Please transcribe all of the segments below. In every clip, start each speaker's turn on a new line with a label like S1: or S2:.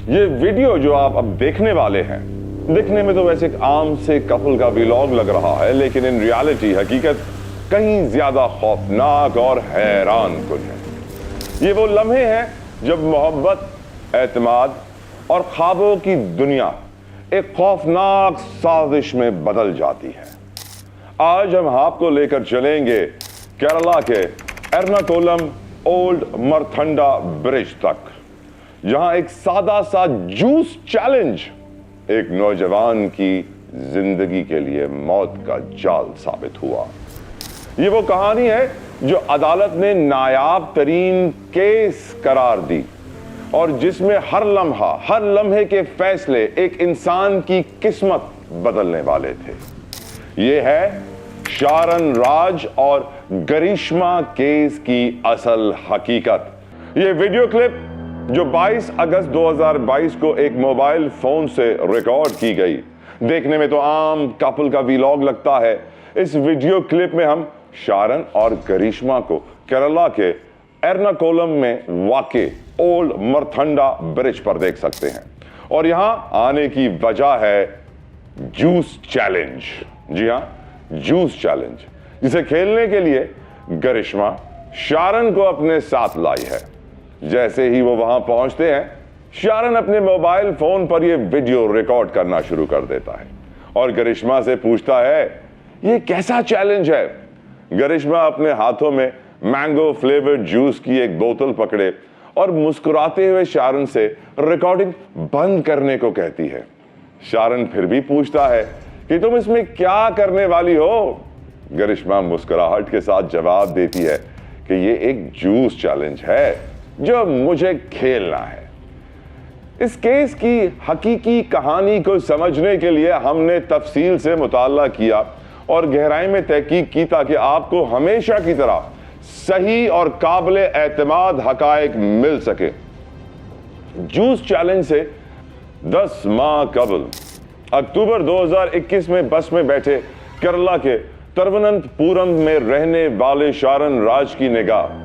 S1: ये वीडियो जो आप अब देखने वाले हैं, दिखने में तो वैसे एक आम से कपल का व्लॉग लग रहा है, लेकिन इन रियलिटी हकीकत कहीं ज्यादा खौफनाक और हैरान कुन है। ये वो लम्हे हैं जब मोहब्बत, एतमाद और ख्वाबों की दुनिया एक खौफनाक साजिश में बदल जाती है। आज हम आपको लेकर चलेंगे केरला के एर्नाकुलम ओल्ड मरथंडा ब्रिज तक, जहां एक सादा सा जूस चैलेंज एक नौजवान की जिंदगी के लिए मौत का जाल साबित हुआ। ये वो कहानी है जो अदालत ने नायाब तरीन केस करार दी और जिसमें हर लम्हा, हर लम्हे के फैसले एक इंसान की किस्मत बदलने वाले थे। ये है शारन राज और गरिश्मा केस की असल हकीकत। ये वीडियो क्लिप जो 22 अगस्त 2022 को एक मोबाइल फोन से रिकॉर्ड की गई, देखने में तो आम कपल का व्लॉग लगता है। इस वीडियो क्लिप में हम शारन और गरिश्मा को केरला के एर्नाकुलम में वाक़े ओल्ड मरथंडा ब्रिज पर देख सकते हैं और यहां आने की वजह है जूस चैलेंज। जी हां, जूस चैलेंज, जिसे खेलने के लिए गरिश्मा शारन को अपने साथ लाई है। जैसे ही वो वहां पहुंचते हैं, शारन अपने मोबाइल फोन पर यह वीडियो रिकॉर्ड करना शुरू कर देता है और गरिश्मा से पूछता है, ये कैसा चैलेंज है? गरिश्मा अपने हाथों में मैंगो फ्लेवर्ड जूस की एक बोतल पकड़े और मुस्कुराते हुए शारन से रिकॉर्डिंग बंद करने को कहती है। शारन फिर भी पूछता है कि तुम इसमें क्या करने वाली हो? गरिश्मा मुस्कुराहट के साथ जवाब देती है कि ये एक जूस चैलेंज है जो मुझे खेलना है। इस केस की हकीकी कहानी को समझने के लिए हमने तफसील से मुताला किया और गहराई में तहकीक की ताकि आपको हमेशा की तरह सही और काबिल एतमाद हकायक मिल सके। जूस चैलेंज से 10 माह कबल अक्टूबर 2021 में बस में बैठे केरला के तिरुवनंतपुरम में रहने वाले शारन राज की निगाह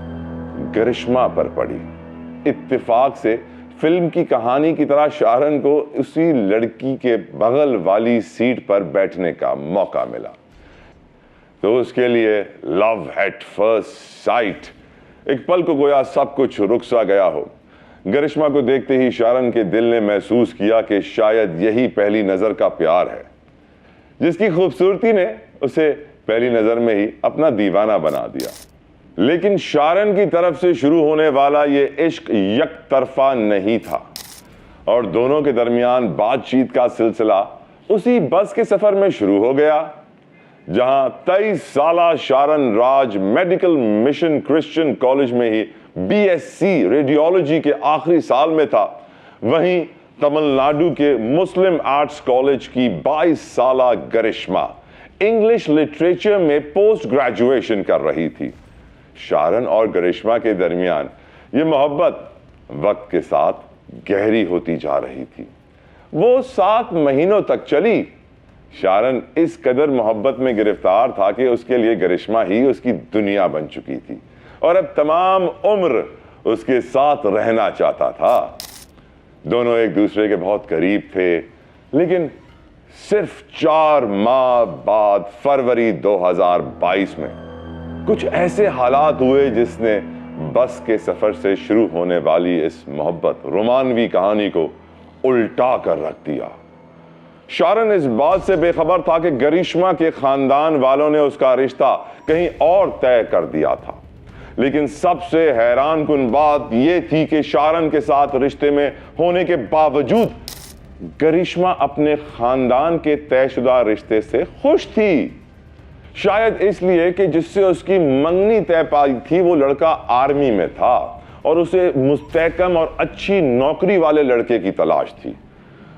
S1: गरिश्मा पर पड़ी। इत्तेफाक से फिल्म की कहानी की तरह शारन को उसी लड़की के बगल वाली सीट पर बैठने का मौका मिला, तो उसके लिए लव एट फर्स्ट साइट, एक पल को गोया सब कुछ रुक सा गया हो। गरिश्मा को देखते ही शारन के दिल ने महसूस किया कि शायद यही पहली नजर का प्यार है, जिसकी खूबसूरती ने उसे पहली नजर में ही अपना दीवाना बना दिया। लेकिन शारन की तरफ से शुरू होने वाला ये इश्क एक तरफा नहीं था और दोनों के दरमियान बातचीत का सिलसिला उसी बस के सफर में शुरू हो गया, जहां 23 साला शारन राज मेडिकल मिशन क्रिश्चियन कॉलेज में ही बीएससी रेडियोलॉजी के आखिरी साल में था। वहीं तमिलनाडु के मुस्लिम आर्ट्स कॉलेज की 22 साला गरिश्मा इंग्लिश लिटरेचर में पोस्ट ग्रेजुएशन कर रही थी। शारन और गरिश्मा के दरमियान ये मोहब्बत वक्त के साथ गहरी होती जा रही थी। वो 7 महीनों तक चली। शारन इस कदर मोहब्बत में गिरफ्तार था कि उसके लिए गरिश्मा ही उसकी दुनिया बन चुकी थी और अब तमाम उम्र उसके साथ रहना चाहता था। दोनों एक दूसरे के बहुत करीब थे, लेकिन सिर्फ 4 माह बाद फरवरी 2022 में कुछ ऐसे हालात हुए जिसने बस के सफर से शुरू होने वाली इस मोहब्बत रोमानवी कहानी को उल्टा कर रख दिया। शारन इस बात से बेखबर था कि गरिश्मा के खानदान वालों ने उसका रिश्ता कहीं और तय कर दिया था, लेकिन सबसे हैरान कुन बात यह थी कि शारन के साथ रिश्ते में होने के बावजूद गरिश्मा अपने खानदान के तयशुदा रिश्ते से खुश थी। शायद इसलिए कि जिससे उसकी मंगनी तय पाई थी वो लड़का आर्मी में था और उसे मुस्तहकम और अच्छी नौकरी वाले लड़के की तलाश थी।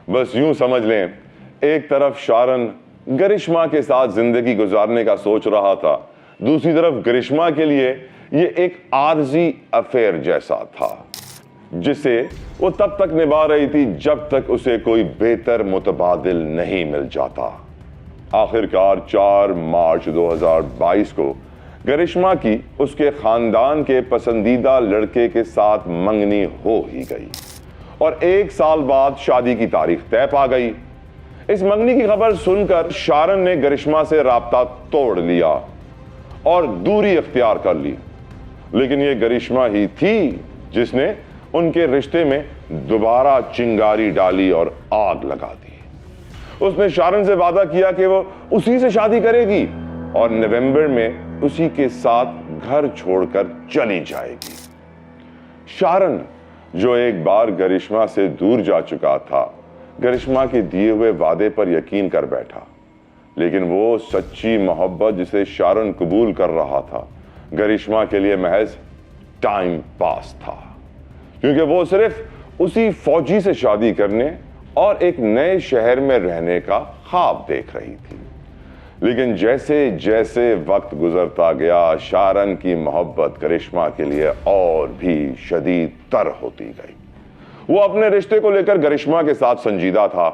S1: बस यूं समझ लें, एक तरफ शारन गरिश्मा के साथ जिंदगी गुजारने का सोच रहा था, दूसरी तरफ गरिश्मा के लिए ये एक आर्जी अफेयर जैसा था, जिसे वो तब तक निभा रही थी जब तक उसे कोई बेहतर मुतबादिल नहीं मिल जाता। आखिरकार 4 मार्च 2022 को गरिश्मा की उसके खानदान के पसंदीदा लड़के के साथ मंगनी हो ही गई और 1 साल बाद शादी की तारीख तय पा गई। इस मंगनी की खबर सुनकर शारन ने करिश्मा से राब्ता तोड़ लिया और दूरी इख्तियार कर ली। लेकिन यह करिश्मा ही थी जिसने उनके रिश्ते में दोबारा चिंगारी डाली और आग लगा दी। उसने शारन से वादा किया कि वो उसी से शादी करेगी और नवंबर में उसी के साथ घर छोड़कर चली जाएगी। शारन, जो एक बार करिश्मा से दूर जा चुका था, करिश्मा के दिए हुए वादे पर यकीन कर बैठा। लेकिन वो सच्ची मोहब्बत जिसे शारन कबूल कर रहा था, करिश्मा के लिए महज टाइम पास था, क्योंकि वो सिर्फ उसी फौजी से शादी करने और एक नए शहर में रहने का ख्वाब देख रही थी। लेकिन जैसे जैसे वक्त गुजरता गया, शारन की मोहब्बत करिश्मा के लिए और भी शदीद तर होती गई। वो अपने रिश्ते को लेकर करिश्मा के साथ संजीदा था,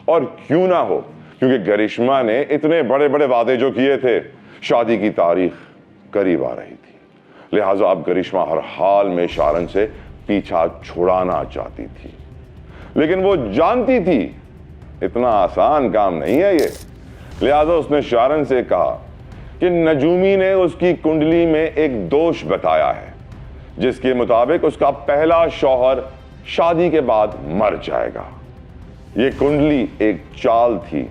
S1: और क्यों ना हो, क्योंकि करिश्मा ने इतने बड़े बड़े वादे जो किए थे, शादी की तारीख करीब आ रही थी। लिहाजा अब करिश्मा हर हाल में शारन से पीछा छुड़ाना चाहती थी। लेकिन वो जानती थी इतना आसान काम नहीं है ये। लिहाजा उसने शारन से कहा कि नजूमी ने उसकी कुंडली में एक दोष बताया है, जिसके मुताबिक उसका पहला शौहर शादी के बाद मर जाएगा। ये कुंडली एक चाल थी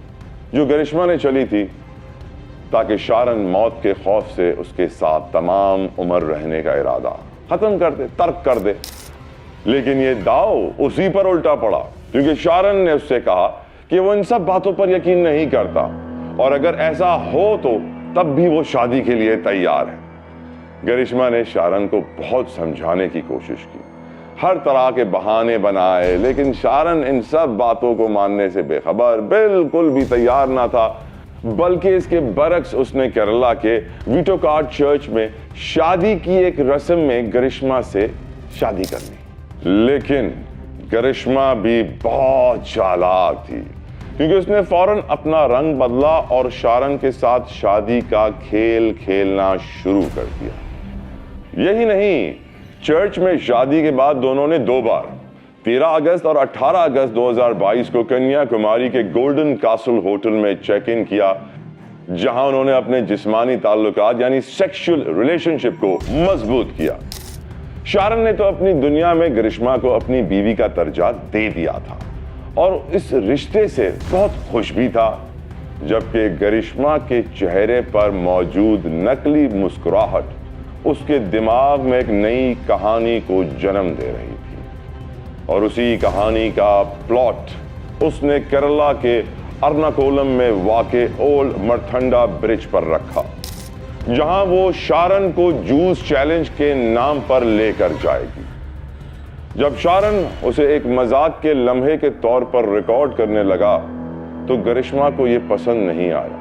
S1: जो करिश्मा ने चली थी, ताकि शारन मौत के खौफ से उसके साथ तमाम उम्र रहने का इरादा खत्म कर दे, तर्क कर दे। लेकिन ये दाव उसी पर उल्टा पड़ा, क्योंकि शारन ने उससे कहा कि वो इन सब बातों पर यकीन नहीं करता, और अगर ऐसा हो तो तब भी वो शादी के लिए तैयार है। करिश्मा ने शारन को बहुत समझाने की कोशिश की, हर तरह के बहाने बनाए, लेकिन शारन इन सब बातों को मानने से बेखबर, बिल्कुल भी तैयार ना था। बल्कि इसके बरक्स उसने केरला के विटोकार्ड चर्च में शादी की एक रस्म में करिश्मा से शादी कर ली। लेकिन करिश्मा भी बहुत चालाक थी, क्योंकि उसने फौरन अपना रंग बदला और शारन के साथ शादी का खेल खेलना शुरू कर दिया। यही नहीं, चर्च में शादी के बाद दोनों ने 2 बार 13 अगस्त और 18 अगस्त 2022 को कन्याकुमारी के गोल्डन कासल होटल में चेक इन किया, जहां उन्होंने अपने जिस्मानी ताल्लुकात यानी सेक्सुअल रिलेशनशिप को मजबूत किया। शारन ने तो अपनी दुनिया में करिश्मा को अपनी बीवी का दर्जा दे दिया था और इस रिश्ते से बहुत खुश भी था, जबकि करिश्मा के चेहरे पर मौजूद नकली मुस्कुराहट उसके दिमाग में एक नई कहानी को जन्म दे रही थी। और उसी कहानी का प्लॉट उसने केरला के अर्नाकुलम में वाक़े ओल्ड मरथंडा ब्रिज पर रखा, जहां वो शारन को जूस चैलेंज के नाम पर लेकर जाएगी। जब शारन उसे एक मजाक के लम्हे के तौर पर रिकॉर्ड करने लगा, तो करिश्मा को यह पसंद नहीं आया,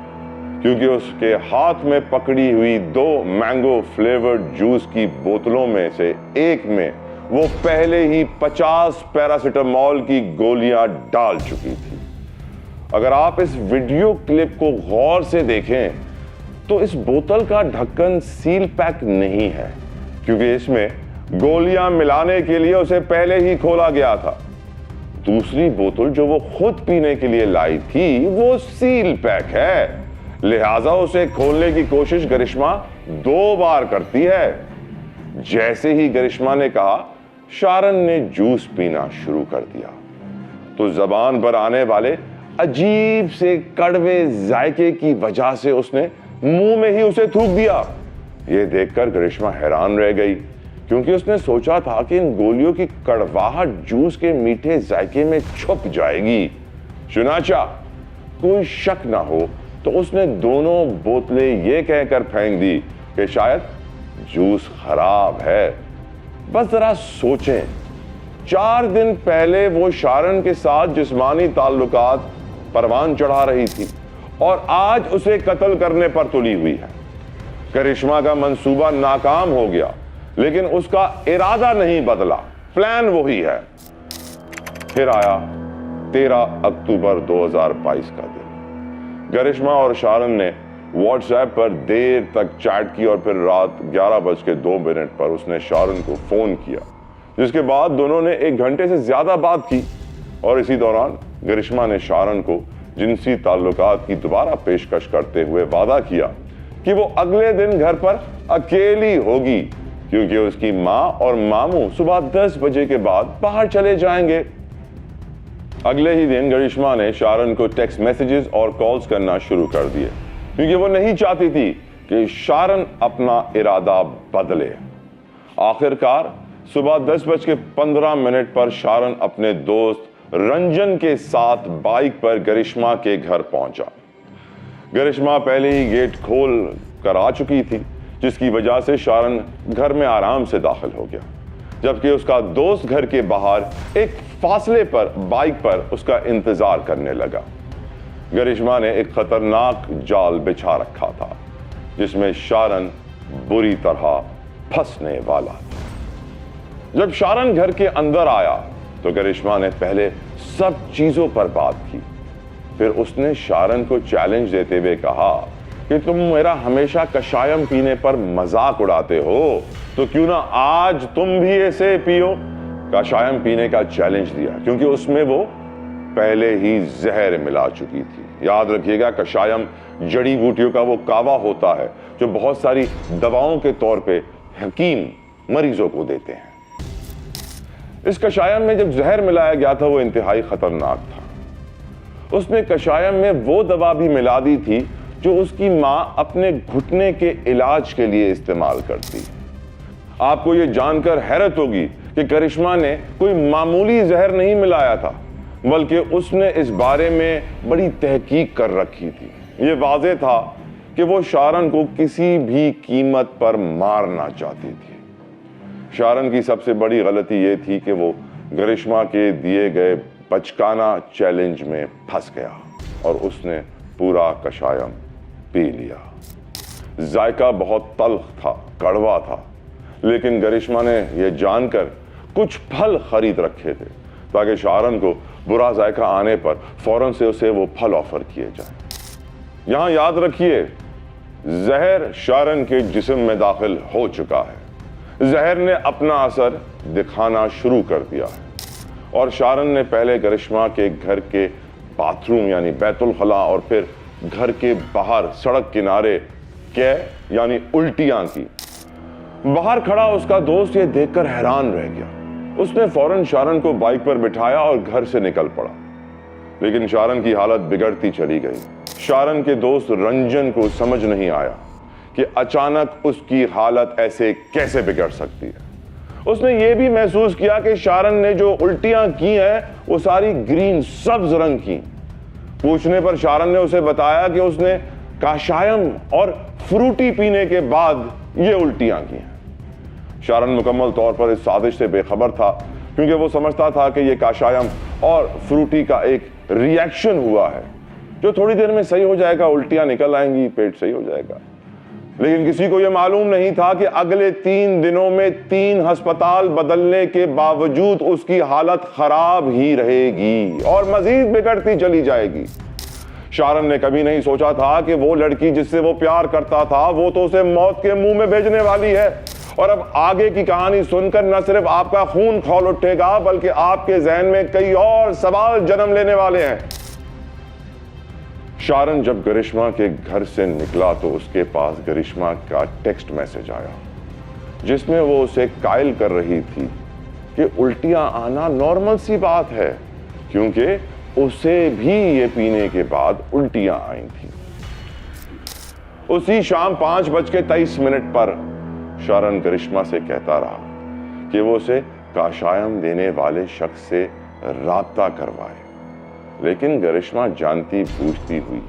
S1: क्योंकि उसके हाथ में पकड़ी हुई 2 मैंगो फ्लेवर्ड जूस की बोतलों में से एक में वो पहले ही 50 पैरासिटामोल की गोलियां डाल चुकी थी। अगर आप इस वीडियो क्लिप को गौर से देखें तो इस बोतल का ढक्कन सील पैक नहीं है, क्योंकि इसमें गोलियां मिलाने के लिए उसे पहले ही खोला गया था। दूसरी बोतल जो वो खुद पीने के लिए लाई थी वो सील पैक है, लिहाजा उसे खोलने की कोशिश करिश्मा 2 बार करती है। जैसे ही करिश्मा ने कहा, शारन ने जूस पीना शुरू कर दिया, तो जबान पर आने वाले अजीब से कड़वे जायके की वजह से उसने मुंह में ही उसे थूक दिया। यह देखकर करिश्मा हैरान रह गई, क्योंकि उसने सोचा था कि इन गोलियों की कड़वाहट जूस के मीठे जायके में छुप जाएगी। चुनाचा कोई शक ना हो तो उसने दोनों बोतलें ये कहकर फेंक दी कि शायद जूस खराब है। बस जरा सोचें, 4 दिन पहले वो शारन के साथ जिस्मानी ताल्लुकात परवान चढ़ा रही थी और आज उसे कत्ल करने पर तुली हुई है। करिश्मा का मंसूबा नाकाम हो गया, लेकिन उसका इरादा नहीं बदला, प्लान वही है। फिर आया 13 अक्टूबर 2022 का दिन। करिश्मा और शारन ने व्हाट्सएप पर देर तक चैट की और फिर रात 11:02 पर उसने शारन को फोन किया, जिसके बाद दोनों ने 1 घंटे से ज्यादा बात की और इसी दौरान गरिश्मा ने शारन को जिनसी ताल्लुकात की दोबारा पेशकश करते हुए वादा किया कि वो अगले दिन घर पर अकेली होगी क्योंकि उसकी माँ और मामू सुबह 10 बजे के बाद बाहर चले जाएंगे। अगले ही दिन गरिश्मा ने शारन को टेक्स्ट मैसेजेस और कॉल्स करना शुरू कर दिए क्योंकि वो नहीं चाहती थी कि शारन अपना इरादा बदले। आखिरकार सुबह 10:15 पर शारन अपने दोस्त रंजन के साथ बाइक पर गरिश्मा के घर पहुंचा। गरिश्मा पहले ही गेट खोल कर आ चुकी थी, जिसकी वजह से शारन घर में आराम से दाखिल हो गया, जबकि उसका दोस्त घर के बाहर एक फासले पर बाइक पर उसका इंतजार करने लगा। गरिश्मा ने एक खतरनाक जाल बिछा रखा था जिसमें शारन बुरी तरह फंसने वाला था। जब शारन घर के अंदर आया तो गरिश्मा ने पहले सब चीजों पर बात की। फिर उसने शारन को चैलेंज देते हुए कहा कि तुम मेरा हमेशा कषायम पीने पर मजाक उड़ाते हो, तो क्यों ना आज तुम भी ऐसे पियो। कषायम पीने का चैलेंज दिया क्योंकि उसमें वो पहले ही जहर मिला चुकी थी। याद रखिएगा, कषायम जड़ी बूटियों का वो कावा होता है जो बहुत सारी दवाओं के तौर पे हकीम मरीजों को देते हैं। इस कषायम में जब जहर मिलाया गया था वो इंतहाई खतरनाक था। उसने कषायम में वो दवा भी मिला दी थी जो उसकी मां अपने घुटने के इलाज के लिए इस्तेमाल करती। आपको यह जानकर हैरत होगी कि गरिश्मा ने कोई मामूली जहर नहीं मिलाया था, बल्कि उसने इस बारे में बड़ी तहकीक कर रखी थी। ये वाज़ेह था कि वो शारन को किसी भी कीमत पर मारना चाहती थी। शारन की सबसे बड़ी गलती यह थी कि वो गरिश्मा के दिए गए बचकाना चैलेंज में फंस गया और उसने पूरा कषायम पी लिया। जायका बहुत तल्ख था, कड़वा था, लेकिन गरिश्मा ने यह जानकर कुछ फल खरीद रखे थे ताकि शारन को बुरा जायका आने पर फौरन से उसे वो फल ऑफर किए जाए। यहां याद रखिए, जहर शारन के जिस्म में दाखिल हो चुका है। जहर ने अपना असर दिखाना शुरू कर दिया है और शारन ने पहले गरिश्मा के घर के बाथरूम यानी बैतुल खला और फिर घर के बाहर सड़क किनारे यानी उल्टियां की। बाहर खड़ा उसका दोस्त ये देखकर हैरान रह गया। उसने फौरन शारन को बाइक पर बिठाया और घर से निकल पड़ा, लेकिन शारन की हालत बिगड़ती चली गई। शारन के दोस्त रंजन को समझ नहीं आया कि अचानक उसकी हालत ऐसे कैसे बिगड़ सकती है। उसने ये भी महसूस किया कि शारन ने जो उल्टियां की हैं वो सारी ग्रीन सब्ज रंग की। पूछने पर शारन ने उसे बताया कि उसने काशायम और फ्रूटी पीने के बाद ये उल्टियां की हैं। शारन मुकम्मल तौर पर इस साजिश से बेखबर था क्योंकि वो समझता था कि ये काशायम और फ्रूटी का एक रिएक्शन हुआ है जो थोड़ी देर में सही हो जाएगा, उल्टियां निकल आएंगी, पेट सही हो जाएगा। लेकिन किसी को यह मालूम नहीं था कि अगले 3 दिनों में 3 अस्पताल बदलने के बावजूद उसकी हालत खराब ही रहेगी और मजीद बिगड़ती चली जाएगी। शारन ने कभी नहीं सोचा था कि वो लड़की जिससे वो प्यार करता था वो तो उसे मौत के मुंह में भेजने वाली है। और अब आगे की कहानी सुनकर न सिर्फ आपका खून खौल उठेगा बल्कि आपके जहन में कई और सवाल जन्म लेने वाले हैं। शारन जब गरिश्मा के घर से निकला तो उसके पास गरिश्मा का टेक्स्ट मैसेज आया जिसमें वो उसे कायल कर रही थी कि उल्टियां आना नॉर्मल सी बात है क्योंकि उसे भी ये पीने के बाद उल्टियां आई थी। उसी शाम 5:23 पर शारन गरिश्मा से कहता रहा कि वो उसे काशायम देने वाले शख्स से राब्ता करवाए, लेकिन गरिश्मा जानती बूझती हुई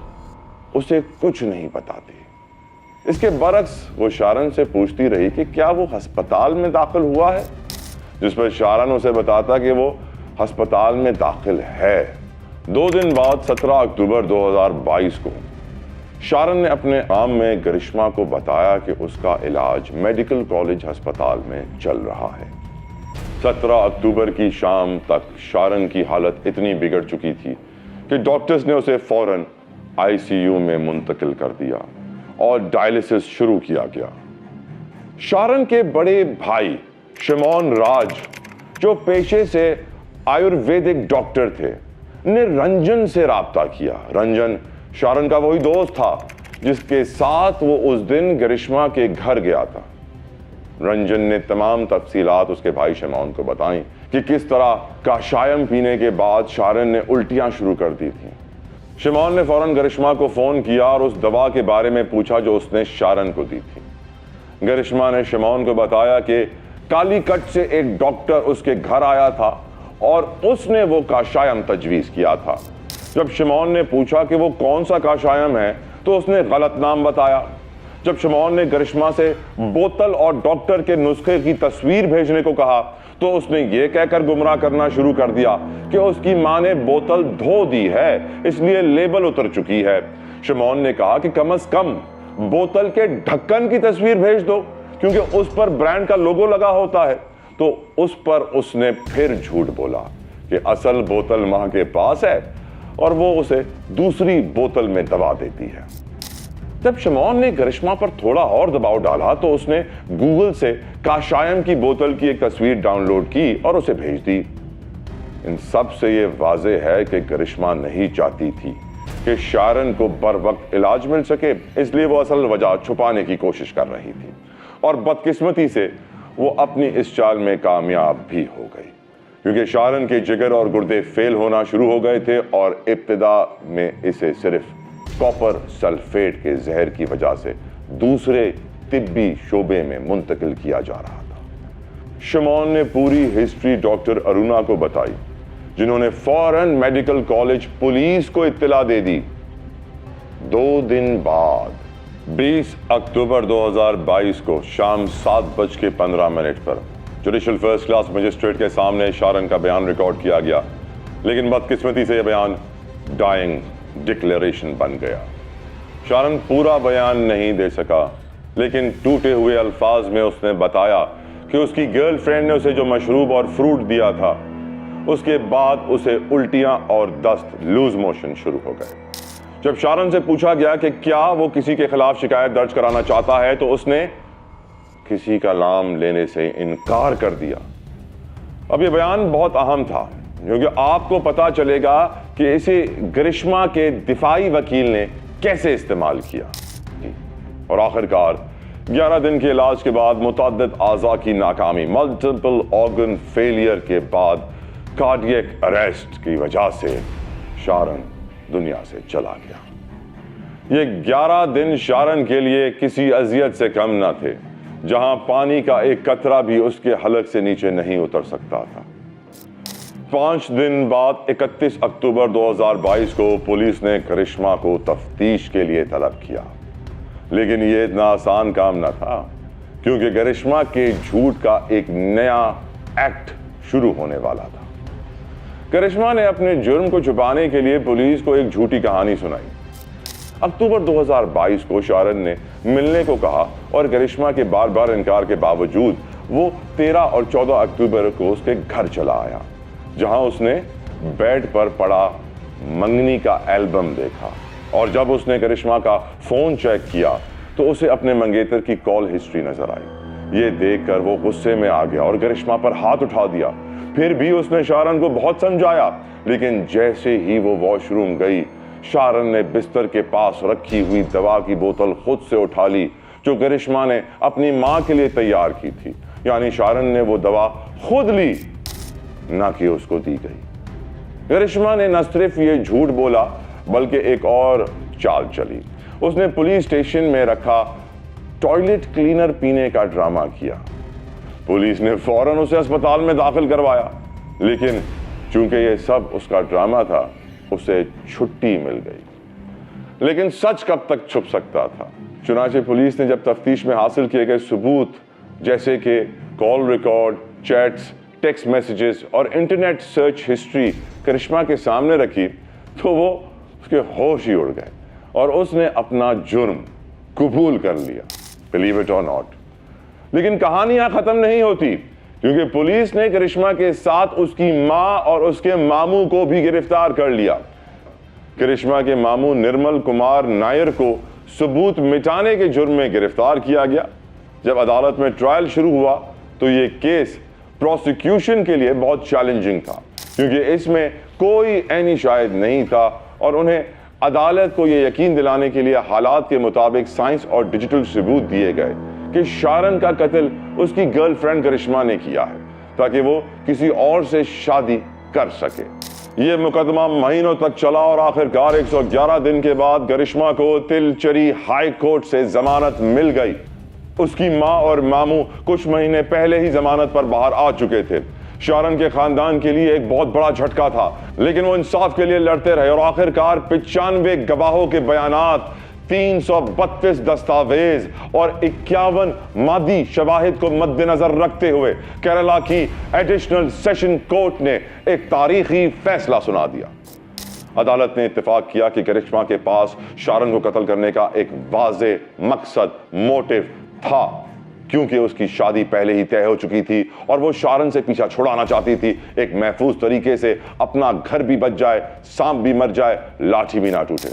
S1: उसे कुछ नहीं बताती। इसके बरक्स वो शारन से पूछती रही कि क्या वो अस्पताल में दाखिल हुआ है, जिस पर शारन उसे बताता कि वो अस्पताल में दाखिल है। 2 दिन बाद 17 अक्टूबर 2022 को शारन ने अपने काम में गरिश्मा को बताया कि उसका इलाज मेडिकल कॉलेज अस्पताल में चल रहा है। 17 अक्टूबर की शाम तक शारन की हालत इतनी बिगड़ चुकी थी कि डॉक्टर्स ने उसे फौरन आईसीयू में मुंतकिल कर दिया और डायलिसिस शुरू किया गया। शारन के बड़े भाई शिमोन राज जो पेशे से आयुर्वेदिक डॉक्टर थे, ने रंजन से राब्ता किया। रंजन शारन का वही दोस्त था जिसके साथ वो उस दिन गरिश्मा के घर गया था। रंजन ने तमाम तफसीलात उसके भाई शमौन को बताई कि किस तरह काशायम पीने के बाद शारन ने उल्टियां शुरू कर दी थी। शमौन ने फौरन गरिश्मा को फोन किया और उस दवा के बारे में पूछा जो उसने शारन को दी थी। गरिश्मा ने शमौन को बताया कि कालीकट से एक डॉक्टर उसके घर आया था और उसने वो काशायम तजवीज किया था। जब शमौन ने पूछा कि वो कौन सा काशायम है तो उसने गलत नाम बताया। जब शमौन ने गरिश्मा से बोतल और डॉक्टर के नुस्खे की तस्वीर भेजने को कहा तो उसने ये कहकर गुमराह करना शुरू कर दिया कि उसकी मां ने बोतल धो दी है, इसलिए लेबल उतर चुकी है। शमौन ने कहा कि कम से कम बोतल के ढक्कन की तस्वीर भेज दो, क्योंकि उस पर ब्रांड का लोगो लगा होता है। तो उस पर उसने फिर झूठ बोला कि असल बोतल मां के पास है और वो उसे दूसरी बोतल में दबा देती है। जब शमौन ने गरिश्मा पर थोड़ा और दबाव डाला तो उसने गूगल से काशायम की बोतल की एक तस्वीर डाउनलोड की और उसे भेज दी। इन सब से यह वाज़ेह है कि गरिश्मा नहीं चाहती थी कि शारन को बर वक्त इलाज मिल सके, इसलिए वो असल वजह छुपाने की कोशिश कर रही थी और बदकिस्मती से वो अपनी इस चाल में कामयाब भी हो गई, क्योंकि शारन के जिगर और गुर्दे फेल होना शुरू हो गए थे और इब्तिदा में इसे सिर्फ कॉपर सल्फेट के जहर की वजह से दूसरे तिब्बी शोबे में मुंतकिल किया जा रहा था। शमौन ने पूरी हिस्ट्री डॉक्टर अरुणा को बताई, जिन्होंने फौरन मेडिकल कॉलेज पुलिस को इत्तला दे दी। 2 दिन बाद 20 अक्टूबर 2022 को शाम 7:15 पर जुडिशल फर्स्ट क्लास मजिस्ट्रेट के सामने शारन का बयान रिकॉर्ड किया गया, लेकिन बदकिस्मती से यह बयान डाइंग डिक्लेरेशन बन गया। शारन पूरा बयान नहीं दे सका, लेकिन टूटे हुए अल्फाज में उसने बताया कि उसकी गर्लफ्रेंड ने उसे जो मशरूब और फ्रूट दिया था, उसके बाद उसे उल्टियां और दस्त, लूज मोशन शुरू हो गए। जब शारन से पूछा गया कि क्या वो किसी के खिलाफ शिकायत दर्ज कराना चाहता है तो उसने किसी का नाम लेने से इनकार कर दिया। अब यह बयान बहुत अहम था, क्योंकि आपको पता चलेगा कि इसे गरिश्मा के दिफाई वकील ने कैसे इस्तेमाल किया। और आखिरकार 11 दिन के इलाज के बाद मुतअद्दिद आज़ा की नाकामी, मल्टीपल ऑर्गन फेलियर के बाद कार्डियक अरेस्ट की वजह से शारन दुनिया से चला गया। ये 11 दिन शारन के लिए किसी अजियत से कम न थे, जहां पानी का एक कतरा भी उसके हलक से नीचे नहीं उतर सकता था। 5 दिन बाद 31 अक्टूबर 2022 को पुलिस ने गरिश्मा को तफ्तीश के लिए तलब किया, लेकिन ये इतना आसान काम न था, क्योंकि गरिश्मा के झूठ का एक नया एक्ट शुरू होने वाला था। गरिश्मा ने अपने जुर्म को छुपाने के लिए पुलिस को एक झूठी कहानी सुनाई। अक्टूबर 2022 को शारन ने मिलने को कहा और गरिश्मा के बार बार इनकार के बावजूद वो 13 और 14 अक्टूबर को उसके घर चला आया, जहां उसने बेड पर पड़ा मंगनी का एल्बम देखा। और जब उसने गरिश्मा का फोन चेक किया तो उसे अपने मंगेतर की कॉल हिस्ट्री नजर आई। ये देखकर वो गुस्से में आ गया और गरिश्मा पर हाथ उठा दिया। फिर भी उसने शारन को बहुत समझाया, लेकिन जैसे ही वो वॉशरूम गई, शारन ने बिस्तर के पास रखी हुई दवा की बोतल खुद से उठा ली, जो गरिश्मा ने अपनी मां के लिए तैयार की थी। यानी शारन ने वो दवा खुद ली, ना कि उसको दी गई। गरिश्मा ने न सिर्फ ये झूठ बोला, बल्कि एक और चाल चली। उसने पुलिस स्टेशन में रखा टॉयलेट क्लीनर पीने का ड्रामा किया। पुलिस ने फौरन उसे अस्पताल में दाखिल करवाया, लेकिन चूंकि यह सब उसका ड्रामा था, उसे छुट्टी मिल गई। लेकिन सच कब तक छुप सकता था? चुनांचे पुलिस ने जब तफ्तीश में हासिल किए गए सबूत, जैसे कि call record, chats, text messages और इंटरनेट सर्च हिस्ट्री करिश्मा के सामने रखी, तो वो उसके होश ही उड़ गए और उसने अपना जुर्म कबूल कर लिया, बिलीव इट और नॉट। लेकिन कहानियां खत्म नहीं होती, क्योंकि पुलिस ने करिश्मा के साथ उसकी मां और उसके मामू को भी गिरफ्तार कर लिया। करिश्मा के मामू निर्मल कुमार नायर को सबूत मिटाने के जुर्म में गिरफ्तार किया गया। जब अदालत में ट्रायल शुरू हुआ तो यह केस प्रोसिक्यूशन के लिए बहुत चैलेंजिंग था, क्योंकि इसमें कोई ऐनी शाहिद नहीं था और उन्हें अदालत को यह यकीन दिलाने के लिए हालात के मुताबिक साइंस और डिजिटल सबूत दिए गए कि शारन का कत्ल उसकी गर्लफ्रेंड करिश्मा ने किया है, ताकि वो किसी और से शादी कर सके। यह मुकदमा महीनों तक चला और आखिरकार 111 दिन के बाद करिश्मा को तिलचरी हाई कोर्ट से जमानत मिल गई। उसकी मां और मामू कुछ महीने पहले ही जमानत पर बाहर आ चुके थे। शारन के खानदान के लिए एक बहुत बड़ा झटका था, लेकिन वो इंसाफ के लिए लड़ते रहे और आखिरकार 95 गवाहों के बयानात, 332 दस्तावेज और 51 मादी शवाहिद को मद्देनजर रखते हुए केरला की एडिशनल सेशन कोर्ट ने एक तारीखी फैसला सुना दिया। अदालत ने इत्तेफाक किया कि करिश्मा के पास शारन को कत्ल करने का एक वाज़े मकसद, मोटिव था, क्योंकि उसकी शादी पहले ही तय हो चुकी थी और वो शारन से पीछा छुड़ाना चाहती थी, एक महफूज तरीके से। अपना घर भी बच जाए, सांप भी मर जाए, लाठी भी ना टूटे।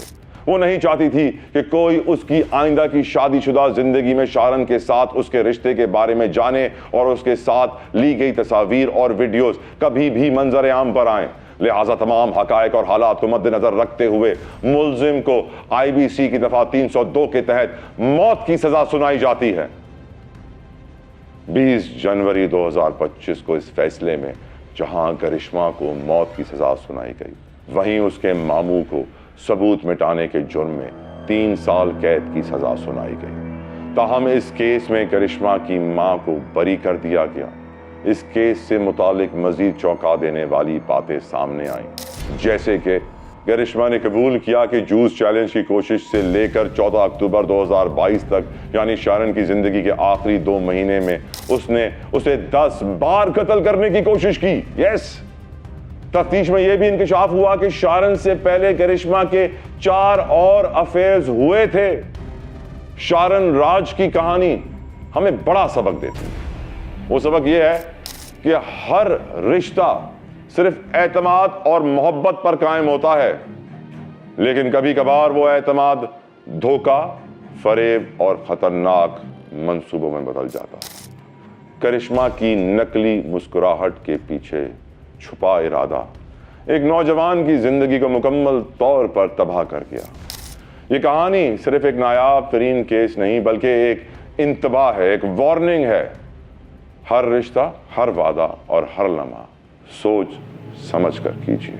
S1: वो नहीं चाहती थी कि कोई उसकी आइंदा की शादीशुदा जिंदगी में शारन के साथ उसके रिश्ते के बारे में जाने और उसके साथ ली गई तस्वीर और वीडियोस कभी भी मंजर आम पर आए। लिहाजा तमाम हकायक और हालात को मद्देनजर रखते हुए मुल्जिम को IBC की दफा 302 के तहत मौत की सजा सुनाई जाती है। 20 जनवरी 2025 को इस फैसले में जहां करिश्मा को मौत की सजा सुनाई गई, वहीं उसके मामू को सबूत मिटाने के जुर्म में 3 साल कैद की सजा सुनाई गई। ताहम इस केस में करिश्मा की मां को बरी कर दिया गया। इस केस से मुतालिक मजीद चौंका देने वाली बातें सामने आईं, जैसे कि करिश्मा ने कबूल किया कि जूस चैलेंज की कोशिश से लेकर 14 अक्टूबर 2022 तक, यानी शारन की जिंदगी के आखिरी 2 महीने में उसने उसे 10 बार कत्ल करने की कोशिश की। यस, तफ्तीश में यह भी इंकशाफ हुआ कि शारन से पहले करिश्मा के 4 और अफेयर्स हुए थे। शारन राज की कहानी हमें बड़ा सबक देती है। वो सबक यह है कि हर रिश्ता सिर्फ एतमाद और मोहब्बत पर कायम होता है, लेकिन कभी कभार वो एतमाद धोखा, फरेब और खतरनाक मंसूबों में बदल जाता है। करिश्मा की नकली मुस्कुराहट के पीछे छुपा इरादा एक नौजवान की जिंदगी को मुकम्मल तौर पर तबाह कर गया। ये कहानी सिर्फ एक नायाब तरीन केस नहीं, बल्कि एक इंतबाह है, एक वार्निंग है। हर रिश्ता, हर वादा और हर लम्हा सोच समझ कर कीजिए।